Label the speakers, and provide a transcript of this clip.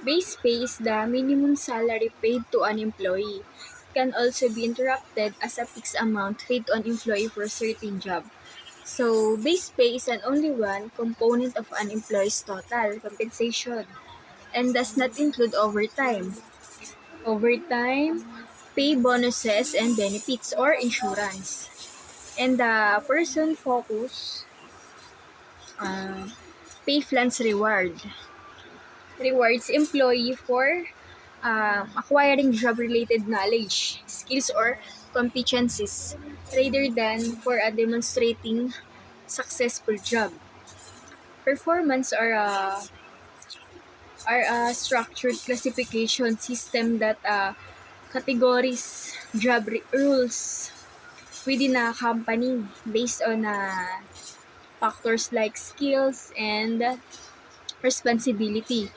Speaker 1: Base pay is the minimum salary paid to an employee. It can also be interrupted as a fixed amount paid to an employee for a certain job. So, base pay is an only one component of an employee's total compensation and does not include overtime. Overtime, pay bonuses and benefits or insurance. And the person focus uh, pay plans rewards employee for acquiring job-related knowledge, skills, or competencies rather than for demonstrating successful job. Performance are a structured classification system that categories rules within a company based on factors like skills and responsibility.